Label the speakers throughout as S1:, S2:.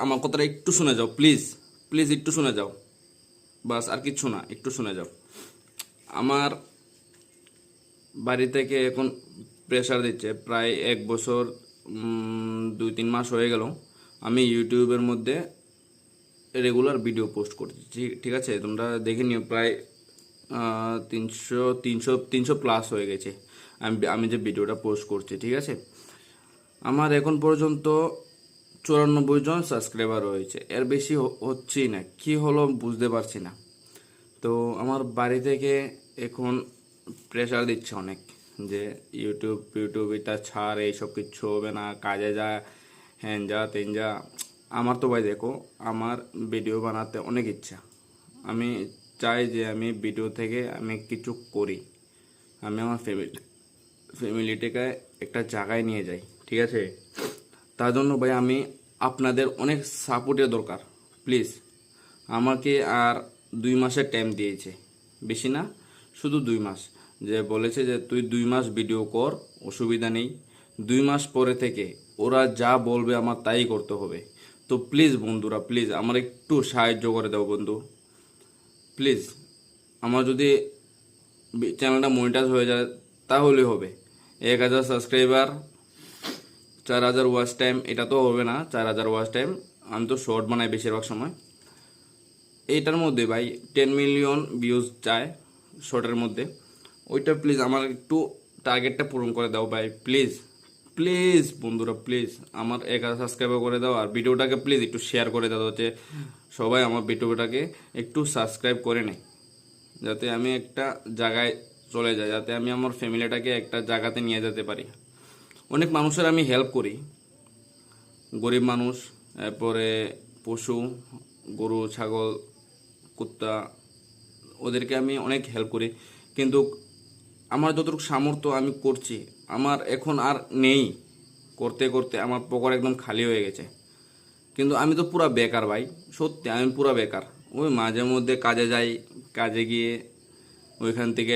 S1: আমার কথাটা একটু শুনে যাও প্লিজ, প্লিজ একটু শুনে যাও, বাস আর কিচ্ছু না, একটু শুনে যাও। আমার বাড়ি থেকে এখন প্রেশার দিচ্ছে প্রায় 1 বছর 2-3 মাস হয়ে গেল। আমি ইউটিউবের মধ্যে রেগুলার ভিডিও পোস্ট করছি, ঠিক আছে, তোমরা দেখে নিও। প্রায় 300 প্লাস হয়ে গেছে আমি যে ভিডিওটা পোস্ট করছি, ঠিক আছে। আমার এখন পর্যন্ত 94 জন সাবস্ক্রাইবার রয়েছে, এর বেশি হচ্ছেই না, কি হলো বুঝতে পারছি না। তো আমার বাড়ি থেকে এখন প্রেশার দিচ্ছে অনেক, যে ইউটিউব এটা ছাড়, এইসব কিচ্ছু হবে না, কাজে যা, হ্যান যা তেন যা। আমার তো ভাই দেখো, আমার ভিডিও বানাতে অনেক ইচ্ছা। আমি চাই যে আমি ভিডিও থেকে আমি কিছু করি, আমি আমার ফ্যামিলিটাকে একটা জায়গায় নিয়ে যাই, ঠিক আছে। তার জন্য ভাই আমি আপনাদের অনেক সাপোর্টের দরকার। প্লিজ আমাকে আর 2 মাসের টাইম দিয়েছে, বেশি না, শুধু 2 মাস। যে বলেছে যে তুই 2 মাস ভিডিও কর, অসুবিধা নেই, 2 মাস পরে থেকে ওরা যা বলবে আমার তাই করতে হবে। তো প্লিজ বন্ধুরা, প্লিজ আমার একটু সাহায্য করে দাও বন্ধু, প্লিজ। আমার যদি চ্যানেলটা মনিটাইজ হয়ে যায় তাহলে হবে। 1000 সাবস্ক্রাইবার, 4000 ওয়াচ টাইম, এটা তো হবে না 4000 ওয়াচ টাইম। আমি তো শর্ট বানাই বেশিরভাগ সময়। এইটার মধ্যে ভাই 10 মিলিয়ন ভিউজ চায় শর্টের মধ্যে। ওইটা প্লিজ আমার একটু টার্গেটটা পূরণ করে দাও ভাই, প্লিজ প্লিজ বন্ধুরা, প্লিজ আমার 1000 সাবস্ক্রাইবার করে দাও। আর ভিডিওটাকে প্লিজ একটু শেয়ার করে দাও, যাতে সবাই আমার ভিডিওটাকে একটু সাবস্ক্রাইব করে নেয়, যাতে আমি একটা জায়গায় চলে যাই, যাতে আমি আমার ফ্যামিলিটাকে একটা জায়গাতে নিয়ে যেতে পারি। অনেক মানুষের আমি হেল্প করি, গরিব মানুষ, এরপরে পশু, গরু ছাগল কুত্তা, ওদেরকে আমি অনেক হেল্প করি। কিন্তু আমার যতটুকু সামর্থ্য আমি করছি, আমার এখন আর নেই। করতে করতে আমার পকেট একদম খালি হয়ে গেছে। কিন্তু আমি তো পুরা বেকার ভাই, সত্যি আমি পুরা বেকার। ওই মাঝে মধ্যে কাজে যাই, কাজে গিয়ে ওইখান থেকে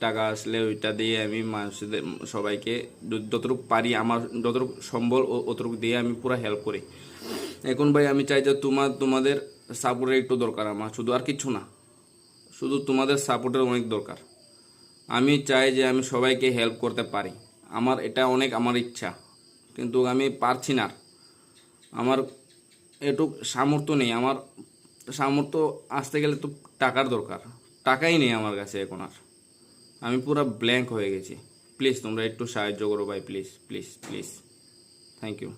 S1: টাকা আসলে ওইটা দিয়ে আমি মানুষদের সবাইকে যতটুকু পারি, আমার যতটুকু সম্বল অতটুকু দিয়ে আমি পুরো হেল্প করি। এখন ভাই আমি চাই যে তোমাদের সাপোর্টের একটু দরকার আমার, শুধু আর কিচ্ছু না, শুধু তোমাদের সাপোর্টের অনেক দরকার। আমি চাই যে আমি সবাইকে হেল্প করতে পারি, আমার এটা অনেক আমার ইচ্ছা, কিন্তু আমি পারছি না। আমার এটুক সামর্থ্য নেই, আমার সামর্থ্য আসতে গেলে তো টাকার দরকার, টাকাই নেই আমার কাছে এখন আর। আমি পুরো ব্ল্যাঙ্ক হয়ে গেছি। প্লিজ তোমরা একটু সাহায্য করো ভাই, please please please, thank you.